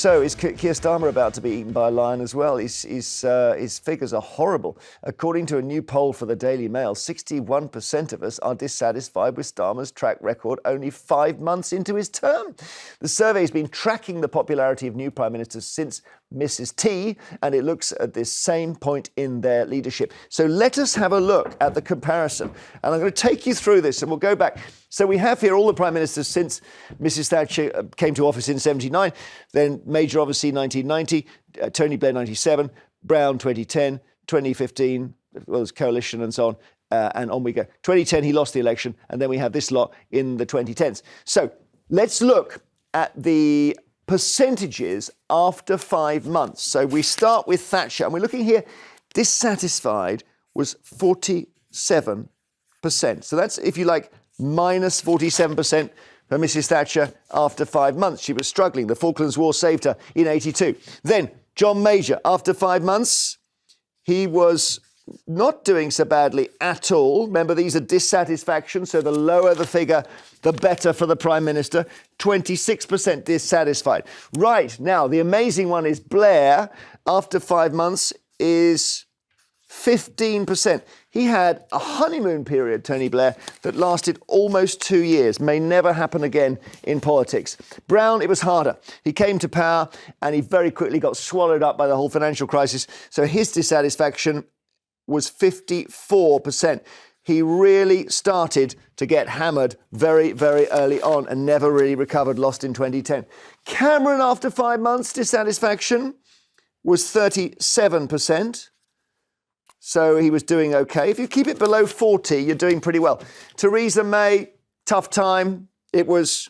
So is Keir Starmer about to be eaten by a lion as well? His figures are horrible. According to a new poll for the Daily Mail, 61% of us are dissatisfied with Starmer's track record only 5 months into his term. The survey has been tracking the popularity of new prime ministers since Mrs. T, and it looks at this same point in their leadership. So let us have a look at the comparison. And I'm going to take you through this, and we'll go back. So we have here all the prime ministers since Mrs. Thatcher came to office in 79, then Major, obviously, 1990, Tony Blair, 97, Brown, 2010, 2015, well, there's coalition and so on, and on we go. 2010, he lost the election, and then we have this lot in the 2010s. So let's look at the percentages after 5 months. So we start with Thatcher, and we're looking here, dissatisfied was 47%. So that's, if you like, minus 47% for Mrs. Thatcher after 5 months. She was struggling. The Falklands War saved her in 82. Then John Major, after 5 months, he was not doing so badly at all. Remember, these are dissatisfaction, so the lower the figure, the better for the Prime Minister. 26% dissatisfied. Right, now, the amazing one is Blair, after 5 months, is 15%. He had a honeymoon period, Tony Blair, that lasted almost 2 years. May never happen again in politics. Brown, it was harder. He came to power and he very quickly got swallowed up by the whole financial crisis. So his dissatisfaction was 54%. He really started to get hammered very, very early on and never really recovered, lost in 2010. Cameron, after 5 months, dissatisfaction was 37%. So he was doing okay. If you keep it below 40, you're doing pretty well. Theresa May, tough time. It was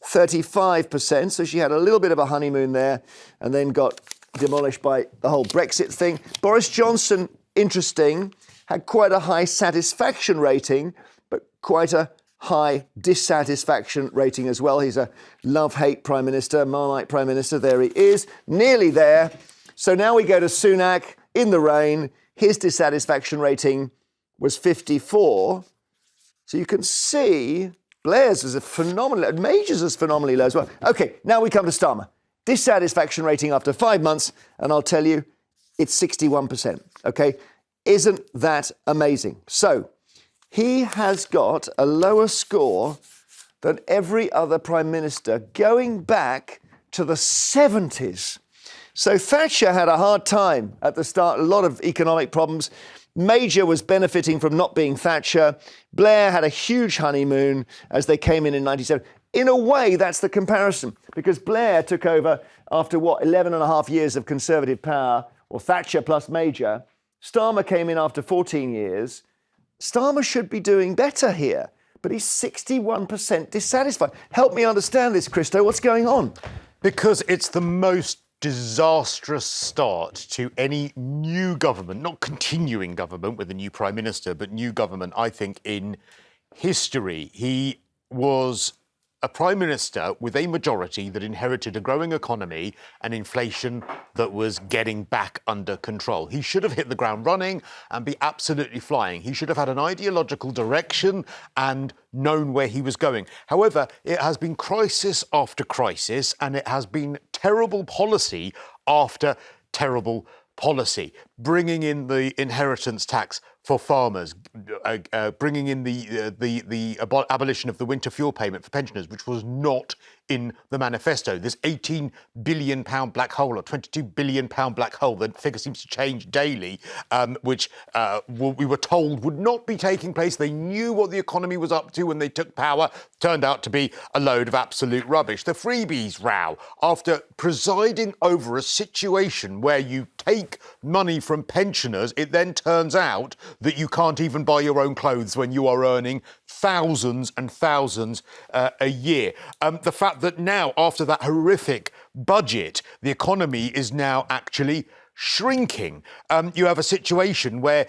35%. So she had a little bit of a honeymoon there and then got demolished by the whole Brexit thing. Boris Johnson, interesting, had quite a high satisfaction rating, but quite a high dissatisfaction rating as well. He's a love-hate Prime Minister, Marmite Prime Minister. There he is, nearly there. So now we go to Sunak in the rain. His dissatisfaction rating was 54. So you can see Blair's was a phenomenal, Major's is phenomenally low as well. OK, now we come to Starmer. Dissatisfaction rating after 5 months, and I'll tell you, it's 61%. OK, isn't that amazing? So he has got a lower score than every other Prime Minister going back to the 70s. So Thatcher had a hard time at the start, a lot of economic problems. Major was benefiting from not being Thatcher. Blair had a huge honeymoon as they came in 97. In a way, that's the comparison, because Blair took over after, 11 and a half years of Conservative power, or Thatcher plus Major. Starmer came in after 14 years. Starmer should be doing better here, but he's 61% dissatisfied. Help me understand this, Cristo. What's going on? Because it's the most disastrous start to any new government, not continuing government with a new Prime Minister, but new government, I think, in history. He was a Prime Minister with a majority that inherited a growing economy and inflation that was getting back under control. He should have hit the ground running and be absolutely flying. He should have had an ideological direction and known where he was going. However, it has been crisis after crisis, and it has been terrible policy after terrible policy, bringing in the inheritance tax for farmers, bringing in the abolition of the winter fuel payment for pensioners, which was not in the manifesto. This £18 billion black hole, or £22 billion black hole, the figure seems to change daily, which we were told would not be taking place. They knew what the economy was up to when they took power. Turned out to be a load of absolute rubbish. The freebies row, after presiding over a situation where you take money from pensioners, it then turns out that you can't even buy your own clothes when you are earning thousands and thousands a year. The fact that now, after that horrific budget, the economy is now actually shrinking. You have a situation where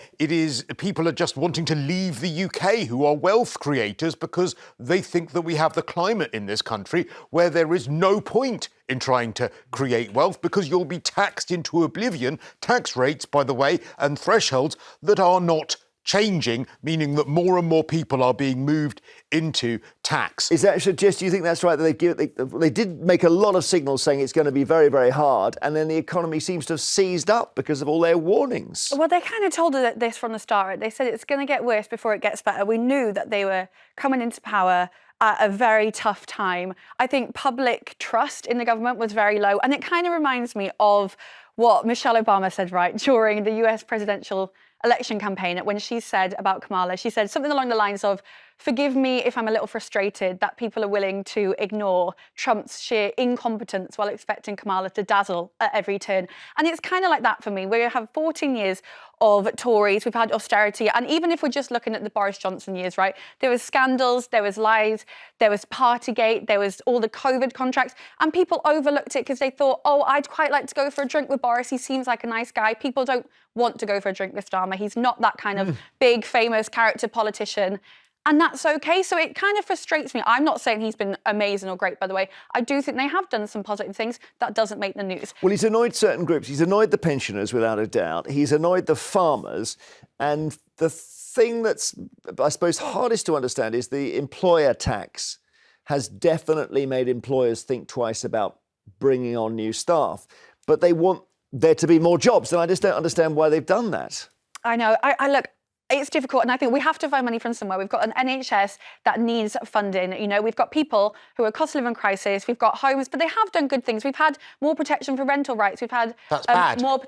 people are just wanting to leave the UK, who are wealth creators, because they think that we have the climate in this country where there is no point in trying to create wealth, because you'll be taxed into oblivion, tax rates, by the way, and thresholds that are not changing, meaning that more and more people are being moved into tax. Is that, Jess, do you think that's right, that they did make a lot of signals saying it's going to be very, very hard, and then the economy seems to have seized up because of all their warnings? Well, they kind of told us this from the start. They said it's going to get worse before it gets better. We knew that they were coming into power at a very tough time. I think public trust in the government was very low, and it kind of reminds me of what Michelle Obama said, right, during the US presidential election campaign, when she said about Kamala, she said something along the lines of, forgive me if I'm a little frustrated that people are willing to ignore Trump's sheer incompetence while expecting Kamala to dazzle at every turn. And it's kind of like that for me. We have 14 years of Tories, we've had austerity, and even if we're just looking at the Boris Johnson years, right, there was scandals, there was lies, there was Partygate, there was all the COVID contracts, and people overlooked it because they thought, oh, I'd quite like to go for a drink with Boris, he seems like a nice guy. People don't want to go for a drink with Starmer. He's not that kind of big, famous character politician. And that's okay. So it kind of frustrates me. I'm not saying he's been amazing or great, by the way. I do think they have done some positive things. That doesn't make the news. Well, he's annoyed certain groups. He's annoyed the pensioners, without a doubt. He's annoyed the farmers. And the thing that's, I suppose, hardest to understand is the employer tax has definitely made employers think twice about bringing on new staff. But they want there to be more jobs. And I just don't understand why they've done that. I know. I look, it's difficult, and I think we have to find money from somewhere. We've got an NHS that needs funding. You know, we've got people who are cost of living crisis. We've got homes, but they have done good things. We've had more protection for rental rights. We've had That's bad. more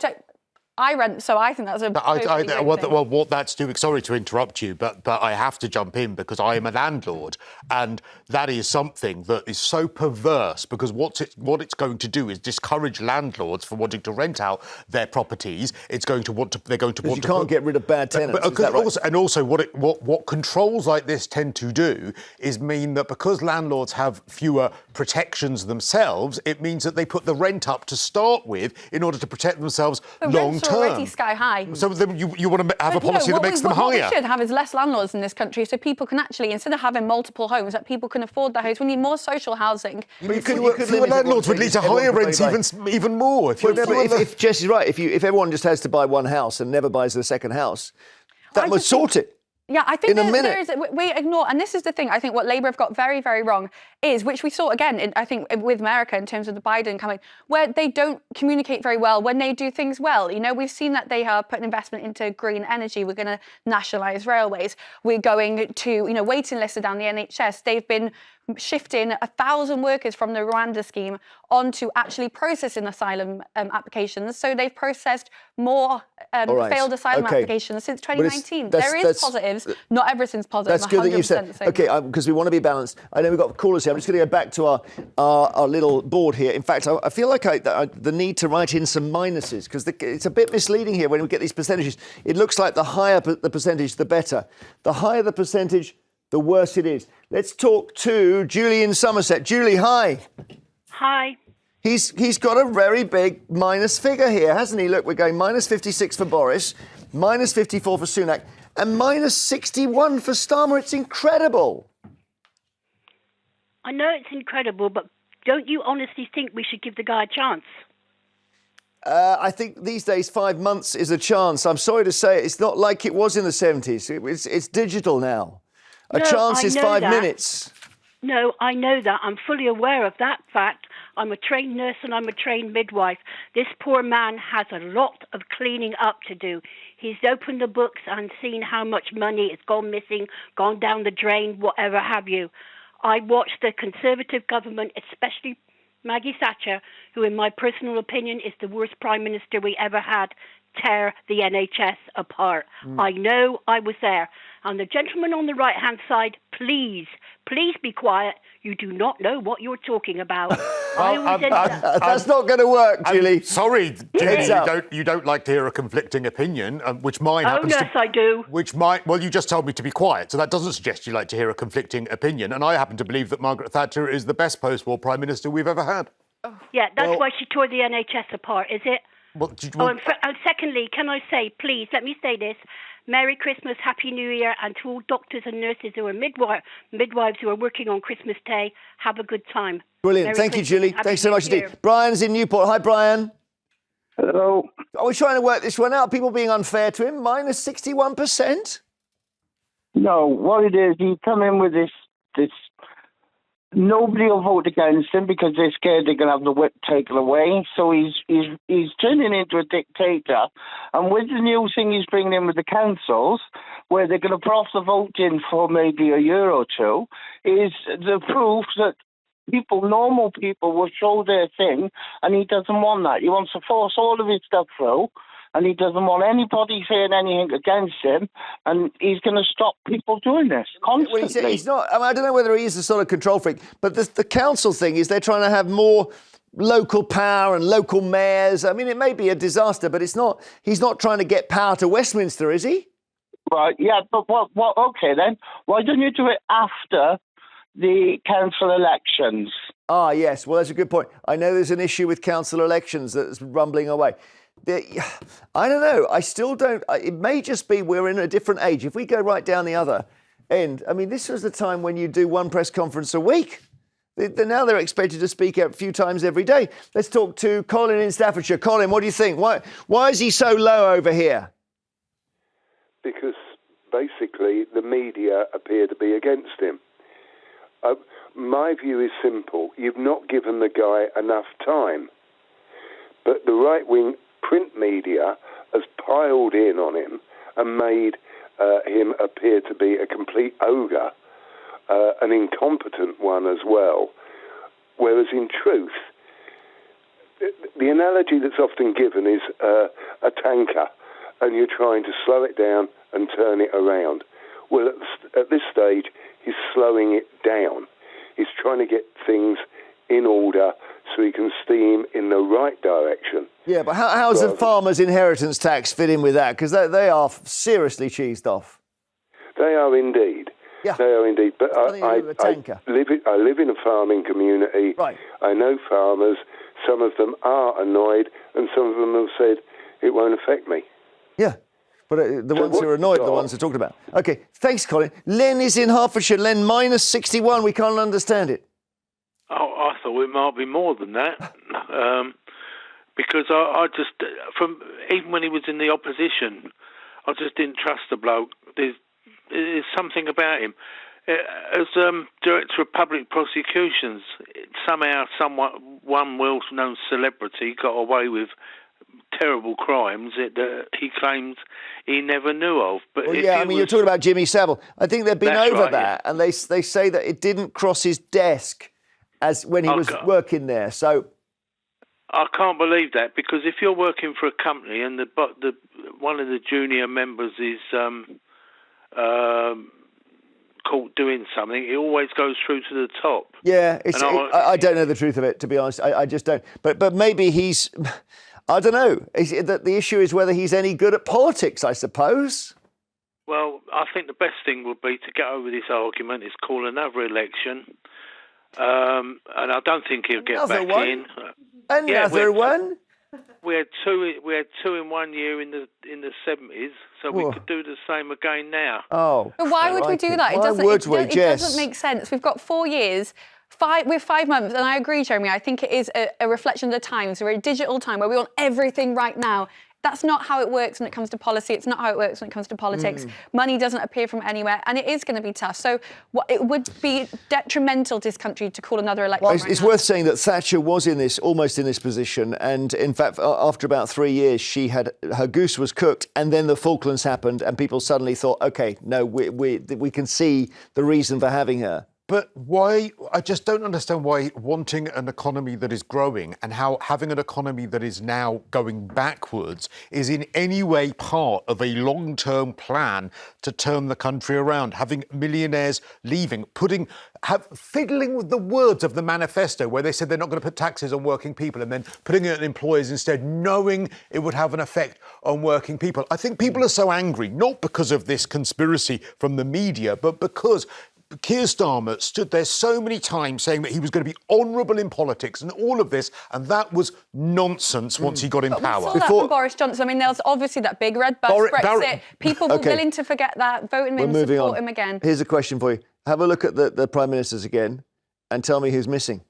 I rent, so I think that's a totally great thing. Well, what that's doing, sorry to interrupt you, but I have to jump in because I am a landlord, and that is something that is so perverse, because what it's going to do is discourage landlords from wanting to rent out their properties. They're going to want to you can't get rid of bad tenants. But, is that right? also what controls like this tend to do is mean that because landlords have fewer protections themselves, it means that they put the rent up to start with in order to protect themselves long term. Already sky high. So then you want to have a policy that makes them higher. What we should have is less landlords in this country, so people can actually, instead of having multiple homes, that people can afford their homes. We need more social housing. Fewer landlords would lead to higher rents even more. If Jess is right, if everyone just has to buy one house and never buys the second house, that would sort it. Yeah, I think we ignore, and this is the thing, I think what Labour have got very, very wrong is, which we saw again, I think, with America in terms of the Biden coming, where they don't communicate very well when they do things well. You know, we've seen that they are putting investment into green energy. We're going to nationalise railways. We're going to, you know, waiting lists down the NHS. They've been shifting 1,000 workers from the Rwanda scheme onto actually processing asylum applications. So they've processed more failed asylum applications since 2019. There is positives. Not everything's positive. That's good that you said. Okay, because we want to be balanced. I know we've got callers here. I'm just going to go back to our little board here. In fact, I feel like the need to write in some minuses, because it's a bit misleading here when we get these percentages. It looks like the higher the percentage, the better. The higher the percentage, the worse it is. Let's talk to Julie in Somerset. Julie, hi. Hi. He's got a very big minus figure here, hasn't he? Look, we're going minus 56 for Boris, minus 54 for Sunak, and minus 61 for Starmer. It's incredible. I know it's incredible, but don't you honestly think we should give the guy a chance? I think these days 5 months is a chance. I'm sorry to say it's not like it was in the 70s. It's digital now. A chance is 5 minutes. No, I know that. I'm fully aware of that fact. I'm a trained nurse and I'm a trained midwife. This poor man has a lot of cleaning up to do. He's opened the books and seen how much money has gone missing, gone down the drain, whatever have you. I watched the Conservative government, especially Maggie Thatcher, who in my personal opinion is the worst Prime Minister we ever had, tear the NHS apart. I know, I was there. And the gentleman on the right-hand side, please be quiet. You do not know what you're talking about. That's not going to work, Julie. Sorry, Julie, you don't like to hear a conflicting opinion, which mine happens to... Oh, yes, I do. Well, you just told me to be quiet, so that doesn't suggest you like to hear a conflicting opinion. And I happen to believe that Margaret Thatcher is the best post-war Prime Minister we've ever had. Yeah, that's why she tore the NHS apart, is it? And secondly, can I say, please, let me say this, Merry Christmas, Happy New Year, and to all doctors and nurses who are midwives who are working on Christmas Day, have a good time. Brilliant. Thank you, Julie. Thanks so much indeed. Brian's in Newport. Hi, Brian. Hello. Are we trying to work this one out? People being unfair to him? Minus 61%? No, what it is, he come in with this. Nobody will vote against him because they're scared they're going to have the whip taken away. So he's turning into a dictator. And with the new thing he's bringing in with the councils, where they're going to put off the voting for maybe a year or two, is the proof that normal people will show their thing, and he doesn't want that. He wants to force all of his stuff through, and he doesn't want anybody saying anything against him, and he's going to stop people doing this constantly. Well, he's not. I don't know whether he is a sort of control freak, but the council thing is they're trying to have more local power and local mayors. I mean, it may be a disaster, but it's not. He's not trying to get power to Westminster, is he? Right, yeah, but what? Okay, then. Why don't you do it after the council elections? Ah, yes. Well, that's a good point. I know there's an issue with council elections that's rumbling away. I don't know. I still don't. It may just be we're in a different age. If we go right down the other end, I mean, this was the time when you do one press conference a week. Now they're expected to speak a few times every day. Let's talk to Colin in Staffordshire. Colin, what do you think? Why is he so low over here? Because basically the media appear to be against him. My view is simple. You've not given the guy enough time. But the right-wing print media has piled in on him and made him appear to be a complete ogre, an incompetent one as well. Whereas in truth, the analogy that's often given is a tanker, and you're trying to slow it down and turn it around. Well, at this stage, he's slowing it down. He's trying to get things in order so he can steam in the right direction. Yeah, but how does the farmers' inheritance tax fit in with that? Because they are seriously cheesed off. They are indeed. Yeah. They are indeed. But I live in a farming community. Right. I know farmers. Some of them are annoyed, and some of them have said it won't affect me. Yeah. But the ones who are annoyed are the ones who talked about. OK, thanks, Colin. Len is in Hertfordshire. Len, minus 61. We can't understand it. Oh, I thought it might be more than that, because I just, even when he was in the opposition, I just didn't trust the bloke. There's something about him. As Director of Public Prosecutions, somehow one well-known celebrity got away with terrible crimes that he claims he never knew of. But you're talking about Jimmy Savile. I think they've been over that, and they say that it didn't cross his desk as when he was working there. So I can't believe that, because if you're working for a company and the one of the junior members is caught doing something, it always goes through to the top. Yeah, I don't know the truth of it, to be honest. I just don't. But maybe he's, I don't know. The issue is whether he's any good at politics, I suppose. Well, I think the best thing would be to get over this argument, is call another election. And I don't think he'll get back in. Another one? We had two in 1 year in the 70s, so we could do the same again now. Oh, but why would we do that? It doesn't make sense. We've got 4 years. We're 5 months, and I agree, Jeremy. I think it is a reflection of the times. We're a digital time where we want everything right now. That's not how it works when it comes to policy. It's not how it works when it comes to politics. Money doesn't appear from anywhere, and it is going to be tough. So it would be detrimental to this country to call another election. Well, it's worth saying that Thatcher was almost in this position, and in fact, after about 3 years, her goose was cooked, and then the Falklands happened, and people suddenly thought, OK, no, we can see the reason for having her. But why? I just don't understand why wanting an economy that is growing and how having an economy that is now going backwards is in any way part of a long-term plan to turn the country around. Having millionaires leaving, fiddling with the words of the manifesto where they said they're not going to put taxes on working people and then putting it on employers instead, knowing it would have an effect on working people. I think people are so angry, not because of this conspiracy from the media, but because Keir Starmer stood there so many times saying that he was going to be honourable in politics and all of this, and that was nonsense once he got in power. We saw that from Boris Johnson. I mean, there was obviously that big red bus, Brexit. People were willing to forget that, vote him in and support him again. Here's a question for you. Have a look at the Prime Ministers again and tell me who's missing.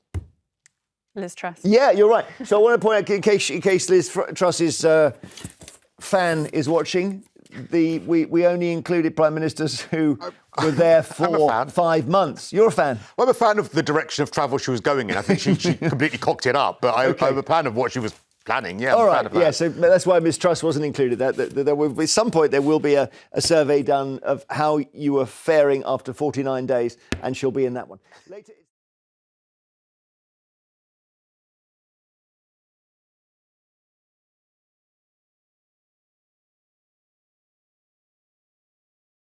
Liz Truss. Yeah, you're right. So I want to point out, in case Liz Truss's fan is watching, we only included prime ministers who were there for 5 months. You're a fan? Well, I'm a fan of the direction of travel she was going in. I think she completely cocked it up, but I'm a fan of what she was planning. Yeah. All right. Yeah. So that's why mistrust wasn't included. That there will be some point. There will be a survey done of how you were faring after 49 days, and she'll be in that one. Later.